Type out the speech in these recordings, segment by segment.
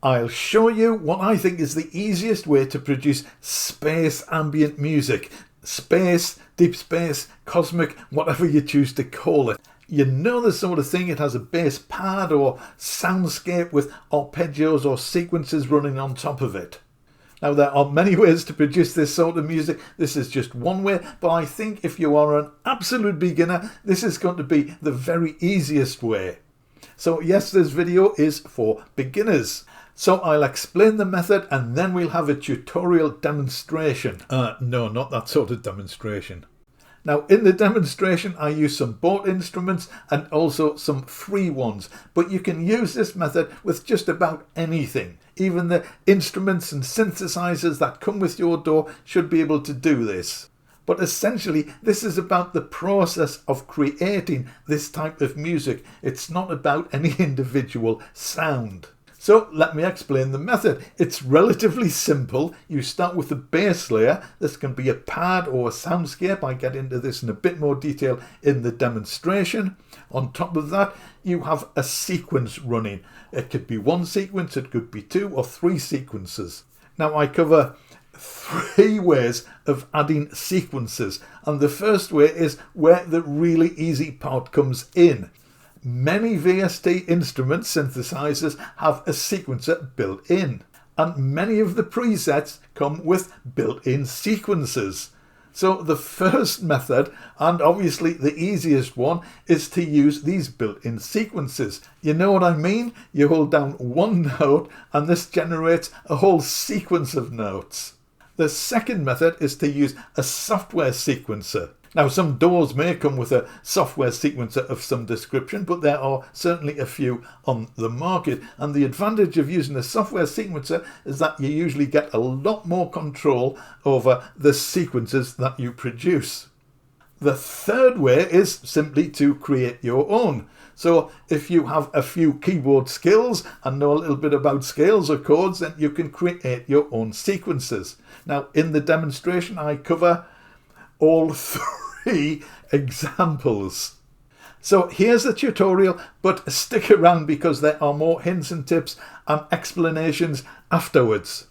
I'll show you what I think is the easiest way to produce space ambient music. Space, deep space, cosmic, whatever you choose to call it. You know the sort of thing, it has a bass pad or soundscape with arpeggios or sequences running on top of it. Now there are many ways to produce this sort of music. This is just one way, but I think if you are an absolute beginner, this is going to be the very easiest way. So yes, this video is for beginners. So I'll explain the method and then we'll have a tutorial demonstration. No, not that sort of demonstration. Now in the demonstration I use some bought instruments and also some free ones, but you can use this method with just about anything. Even the instruments and synthesizers that come with your DAW should be able to do this. But essentially this is about the process of creating this type of music. It's not about any individual sound. So let me explain the method. It's relatively simple. You start with the bass layer. This can be a pad or a soundscape. I get into this in a bit more detail in the demonstration. On top of that, you have a sequence running. It could be one sequence, it could be 2 or 3 sequences. Now I cover 3 ways of adding sequences, and the first way is where the really easy part comes in. Many VST instruments, synthesizers, have a sequencer built in, and many of the presets come with built-in sequences. So the first method, and obviously the easiest one, is to use these built-in sequences. You know what I mean? You hold down one note and this generates a whole sequence of notes. The second method is to use a software sequencer. Now some DAWs may come with a software sequencer of some description, but there are certainly a few on the market, and the advantage of using a software sequencer is that you usually get a lot more control over the sequences that you produce. The third way is simply to create your own. So if you have a few keyboard skills and know a little bit about scales or chords, then you can create your own sequences. Now in the demonstration I cover all 3 examples. So here's the tutorial, but stick around because there are more hints and tips and explanations afterwards.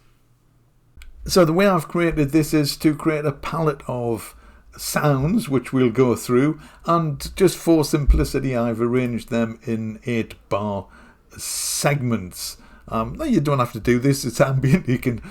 So the way I've created this is to create a palette of sounds which we'll go through, and just for simplicity I've arranged them in 8-bar segments. Now you don't have to do this, it's ambient, you can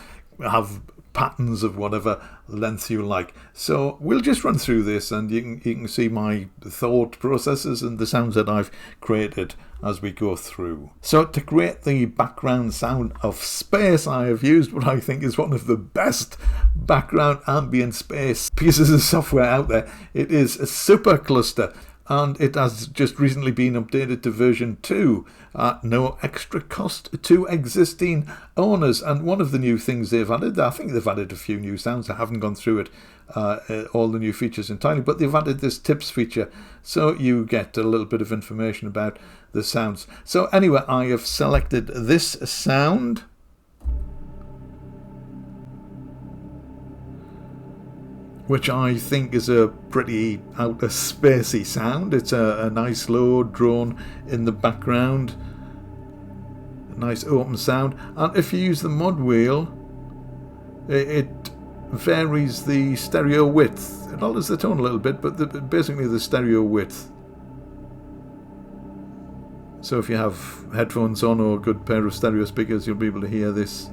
have patterns of whatever length you like. So we'll just run through this and you can see my thought processes and the sounds that I've created as we go through. So to create the background sound of space, I have used what I think is one of the best background ambient space pieces of software out there. It is a Supercluster, and it has just recently been updated to version 2 at no extra cost to existing owners. And one of the new things they've added, I think they've added a few new sounds. I haven't gone through it, all the new features entirely, but they've added this tips feature, so you get a little bit of information about the sounds. So anyway, I have selected this sound. Which I think is a pretty outer spacey sound. It's a nice low drone in the background, a nice open sound, and if you use the mod wheel it varies the stereo width. It alters the tone a little bit, but basically the stereo width. So if you have headphones on or a good pair of stereo speakers, you'll be able to hear this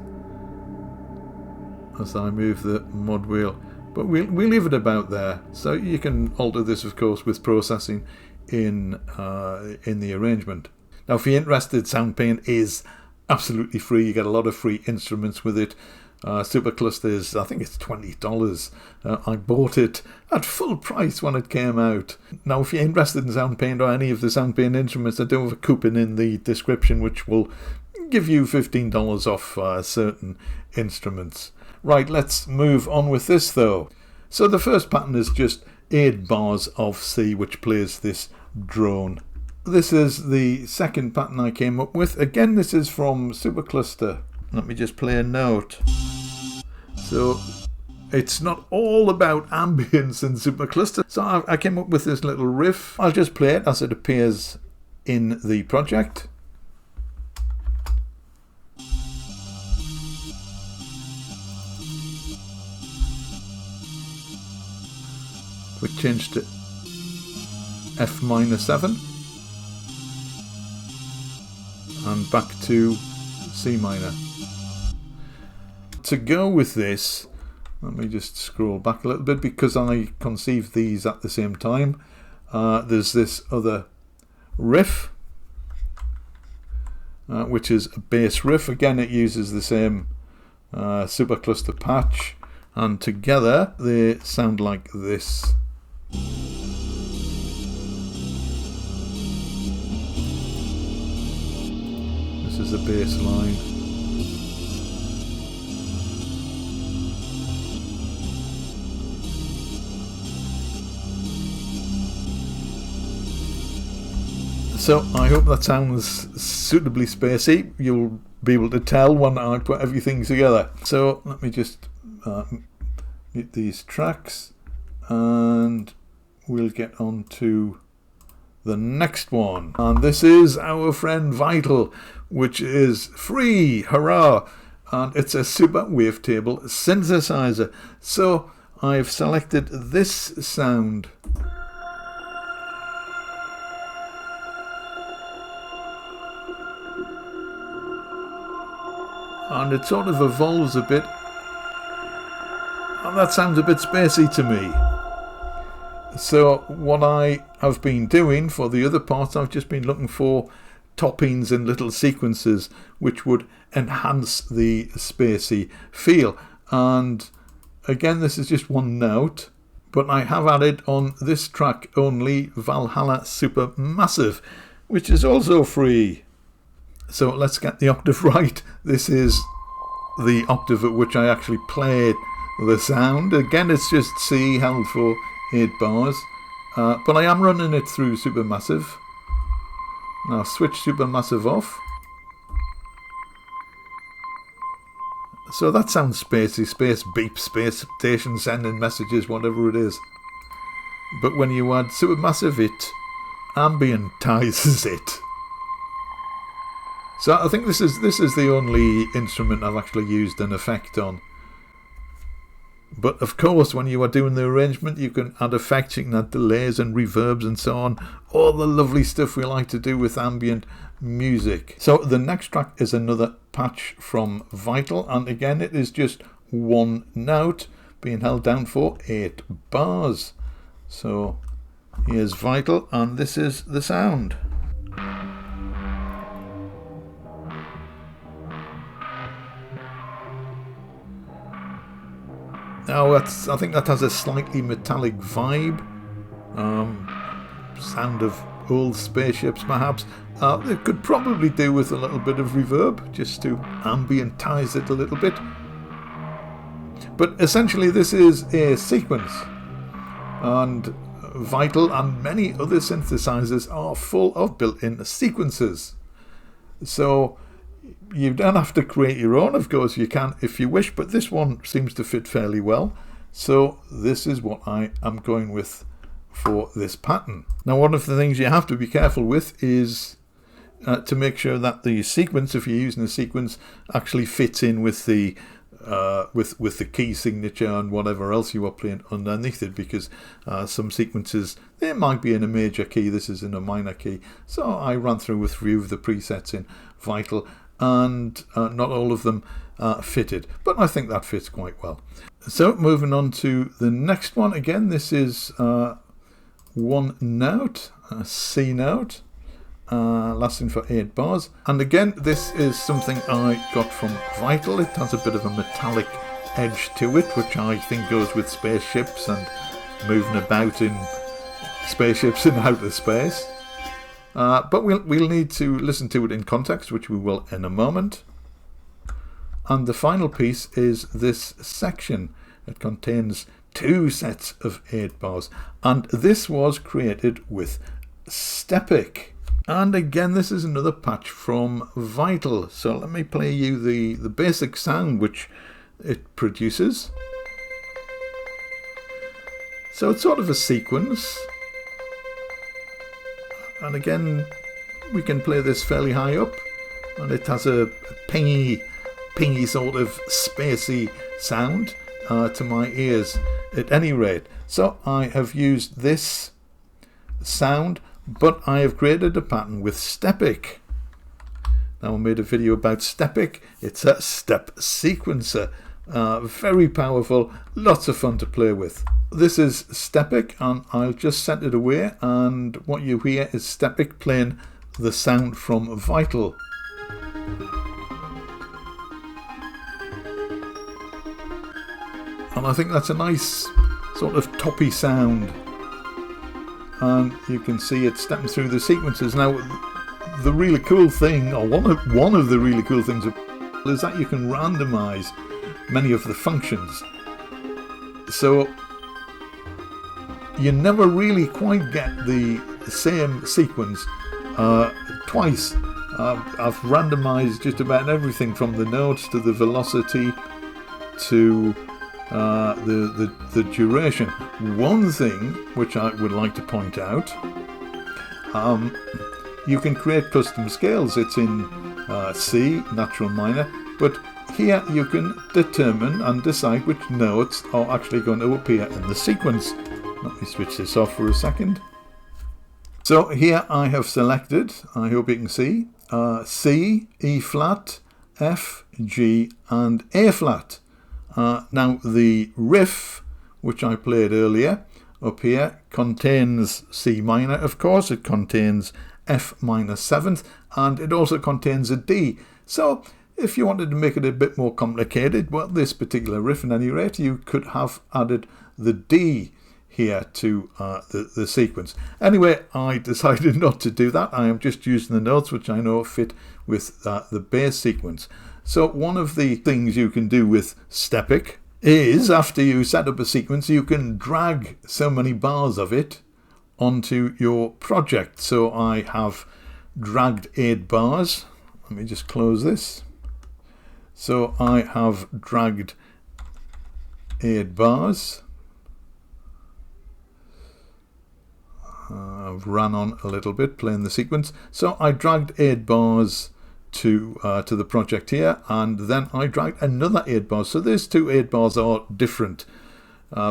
as I move the mod wheel. But we'll leave it about there. So you can alter this, of course, with processing in the arrangement. Now, if you're interested, SoundPaint is absolutely free. You get a lot of free instruments with it. Supercluster is, I think it's $20. I bought it at full price when it came out. Now, if you're interested in SoundPaint or any of the SoundPaint instruments, I do have a coupon in the description which will give you $15 off certain instruments. Right, let's move on with this though. So the first pattern is just 8 bars of C, which plays this drone. This is the second pattern I came up with. Again, this is from Supercluster. Let me just play a note. So it's not all about ambience in Supercluster. So I came up with this little riff. I'll just play it as it appears in the project. we change to F minor 7 and back to C minor. To go with this, let me just scroll back a little bit because I conceived these at the same time. There's this other riff, which is a bass riff. Again, it uses the same Supercluster patch, and together they sound like this. This is a bass line. So I hope that sounds suitably spacey. You'll be able to tell when I put everything together. So let me just mute these tracks and we'll get on to the next one. And this is our friend Vital, which is free, hurrah! And it's a super wavetable synthesizer. So I've selected this sound. And it sort of evolves a bit, and that sounds a bit spacey to me. So what I have been doing for the other parts, I've just been looking for toppings and little sequences which would enhance the spacey feel. And again, this is just one note, but I have added on this track only Valhalla Supermassive, which is also free. So let's get the octave right. This is the octave at which I actually played the sound. Again, it's just C held for 8 bars. But I am running it through Supermassive. Now switch Supermassive off. So that sounds spacey, space beep, space station sending messages, whatever it is. But when you add Supermassive, it ambientizes it. So I think this is the only instrument I've actually used an effect on. But of course, when you are doing the arrangement, you can add effects, you can add delays and reverbs and so on. All the lovely stuff we like to do with ambient music. So the next track is another patch from Vital, and again it is just one note being held down for 8 bars. So here's Vital, and this is the sound. Now I think that has a slightly metallic vibe, sound of old spaceships perhaps. It could probably do with a little bit of reverb just to ambientize it a little bit. But essentially this is a sequence, and Vital and many other synthesizers are full of built-in sequences. So you don't have to create your own, of course you can if you wish, but this one seems to fit fairly well. So this is what I am going with for this pattern. Now one of the things you have to be careful with is to make sure that the sequence, if you're using a sequence, actually fits in with the with the key signature and whatever else you are playing underneath it, because some sequences, they might be in a major key, this is in a minor key. So I ran through with a few of the presets in Vital, and not all of them fitted, but I think that fits quite well. So moving on to the next one. Again, this is one note, a C note, lasting for 8 bars, and again this is something I got from Vital. It has a bit of a metallic edge to it, which I think goes with spaceships and moving about in spaceships in outer space. But we'll need to listen to it in context, which we will in a moment. And the final piece is this section. It contains 2 sets of 8 bars, and this was created with Stepic. And again, this is another patch from Vital. So let me play you the basic sound which it produces. So it's sort of a sequence. And again, we can play this fairly high up, and it has a pingy sort of spacey sound. to my ears at any rate. So I have used this sound, but I have created a pattern with Stepic. Now I made a video about Stepic. It's a step sequencer. Very powerful, lots of fun to play with. This is Stepic, and I'll just set it away, and what you hear is Stepic playing the sound from Vital. And I think that's a nice sort of toppy sound, and you can see it stepping through the sequences. Now the really cool thing, or one of the really cool things is that you can randomize many of the functions, so you never really quite get the same sequence twice. I've randomized just about everything from the notes to the velocity to the duration. One thing which I would like to point out, you can create custom scales. It's in C, natural minor, but here you can determine and decide which notes are actually going to appear in the sequence. Let me switch this off for a second. So here I have selected, I hope you can see, C, E flat, F, G and A flat. Now the riff, which I played earlier up here, contains C minor, of course, it contains F minor 7th, and it also contains a D. So if you wanted to make it a bit more complicated, well, this particular riff at any rate, you could have added the D here to the sequence. Anyway, I decided not to do that. I am just using the notes which I know fit with the bass sequence. So one of the things you can do with Stepic is, after you set up a sequence, you can drag so many bars of it onto your project. So I have dragged 8 bars. Let me just close this. So I have dragged 8 bars. I've ran on a little bit playing the sequence. So I dragged 8 bars to the project here, and then I dragged another 8 bars. So these two 8 bars are different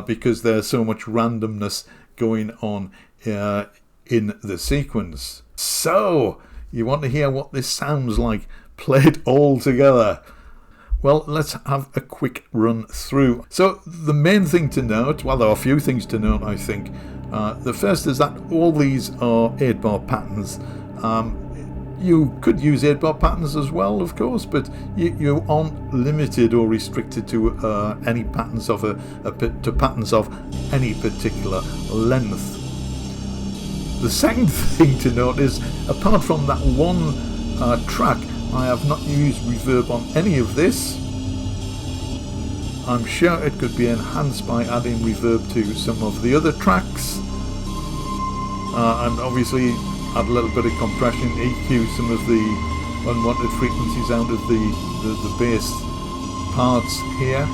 because there's so much randomness going on in the sequence. So you want to hear what this sounds like played all together? Well, let's have a quick run through. So the main thing to note, well, there are a few things to note, I think. The first is that all these are 8-bar patterns. You could use 8-bar patterns as well, of course, but you aren't limited or restricted to any patterns of patterns of any particular length. The second thing to note is, apart from that one track, I have not used reverb on any of this. I'm sure it could be enhanced by adding reverb to some of the other tracks, and obviously add a little bit of compression, EQ some of the unwanted frequencies out of the bass parts here.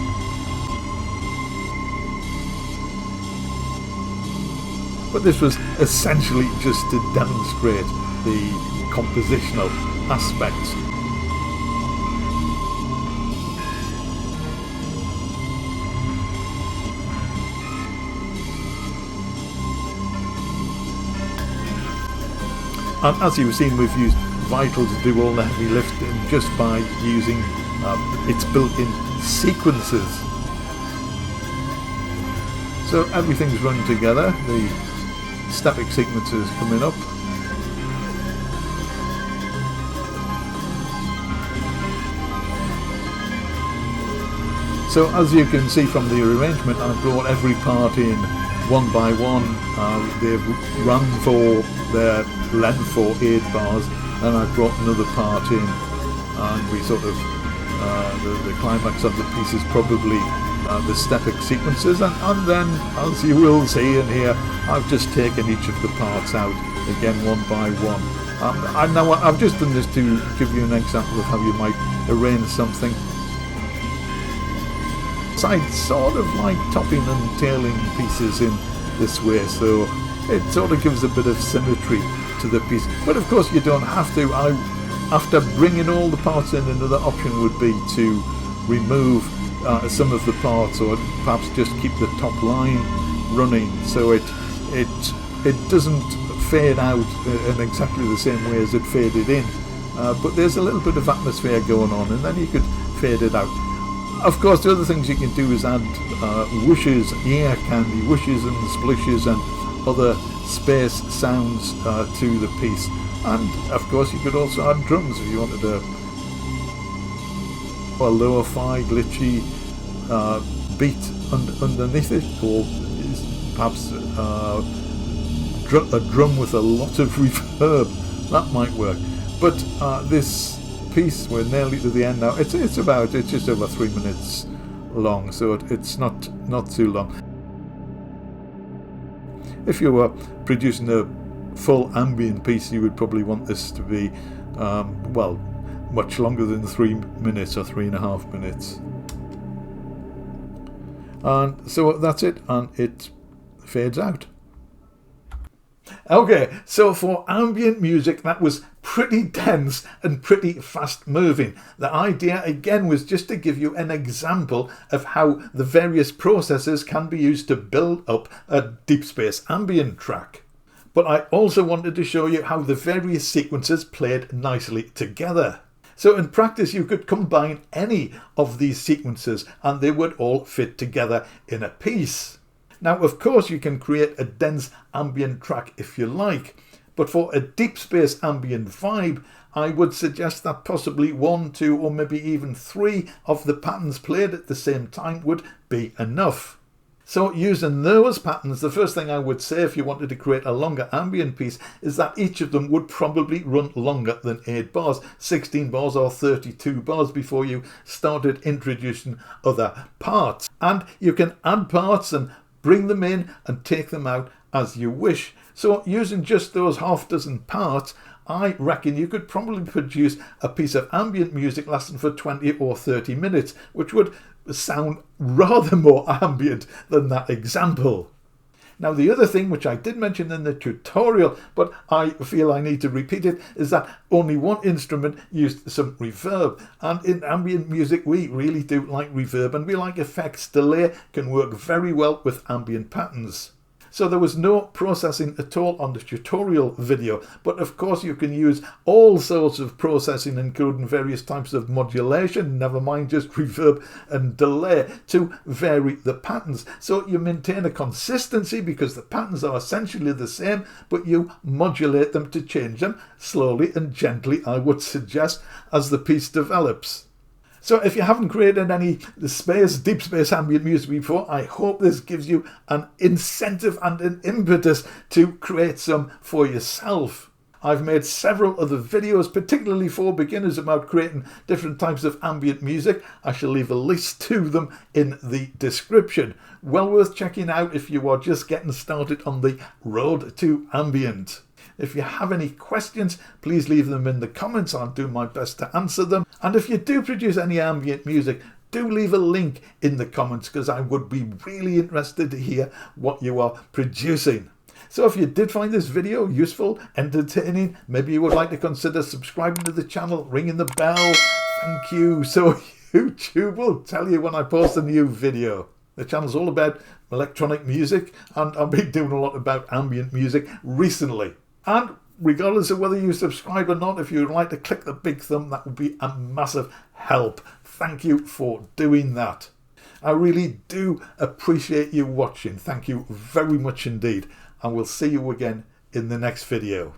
But this was essentially just to demonstrate the compositional aspects. And as you've seen, we've used Vital to do all the heavy lifting just by using its built-in sequences. So everything's run together, the Stepic sequences coming up. So as you can see from the arrangement, I've brought every part in one by one. They've run for their length for 8 bars, and I brought another part in, and we sort of the climax of the piece is probably the Stepic sequences, and then, as you will see in here, I've just taken each of the parts out again one by one. Now I've just done this to give you an example of how you might arrange something. So I sort of like topping and tailing pieces in this way, so it sort of gives a bit of symmetry to the piece. But of course you don't have to. After bringing all the parts in, another option would be to remove some of the parts, or perhaps just keep the top line running so it doesn't fade out in exactly the same way as it faded in, but there's a little bit of atmosphere going on, and then you could fade it out. Of course, the other things you can do is add whooshes, ear candy, whooshes and splishes and other space sounds to the piece. And of course you could also add drums if you wanted a lo-fi glitchy beat underneath it, or perhaps a drum with a lot of reverb. That might work. But this piece, we're nearly to the end now. It's just over 3 minutes long, so it's not too long. If you were producing a full ambient piece, you would probably want this to be much longer than 3 minutes or 3.5 minutes. And so that's it, and it fades out. Okay, so for ambient music, that was pretty dense and pretty fast moving. The idea again was just to give you an example of how the various processes can be used to build up a Deep Space Ambient track. But I also wanted to show you how the various sequences played nicely together. So in practice, you could combine any of these sequences and they would all fit together in a piece. Now, of course, you can create a dense ambient track if you like, but for a Deep Space Ambient vibe, I would suggest that possibly 1, 2, or maybe even 3 of the patterns played at the same time would be enough. So using those patterns, the first thing I would say if you wanted to create a longer ambient piece is that each of them would probably run longer than 8 bars, 16 bars or 32 bars before you started introducing other parts. And you can add parts and bring them in and take them out as you wish. So using just those half dozen parts, I reckon you could probably produce a piece of ambient music lasting for 20 or 30 minutes, which would sound rather more ambient than that example. Now, the other thing which I did mention in the tutorial, but I feel I need to repeat it, is that only one instrument used some reverb. And in ambient music, we really do like reverb, and we like effects. Delay can work very well with ambient patterns. So there was no processing at all on the tutorial video, but of course you can use all sorts of processing, including various types of modulation, never mind just reverb and delay, to vary the patterns. So you maintain a consistency because the patterns are essentially the same, but you modulate them to change them slowly and gently, I would suggest, as the piece develops. So if you haven't created any Deep Space Ambient music before, I hope this gives you an incentive and an impetus to create some for yourself. I've made several other videos, particularly for beginners, about creating different types of ambient music. I shall leave a list to them in the description. Well worth checking out if you are just getting started on the road to ambient. If you have any questions, please leave them in the comments. I'll do my best to answer them. And if you do produce any ambient music, do leave a link in the comments, because I would be really interested to hear what you are producing. So if you did find this video useful, entertaining, maybe you would like to consider subscribing to the channel, ringing the bell. Thank you. So YouTube will tell you when I post a new video. The channel's all about electronic music, and I've been doing a lot about ambient music recently. And regardless of whether you subscribe or not, if you'd like to click the big thumb, that would be a massive help. Thank you for doing that. I really do appreciate you watching. Thank you very much indeed. And we'll see you again in the next video.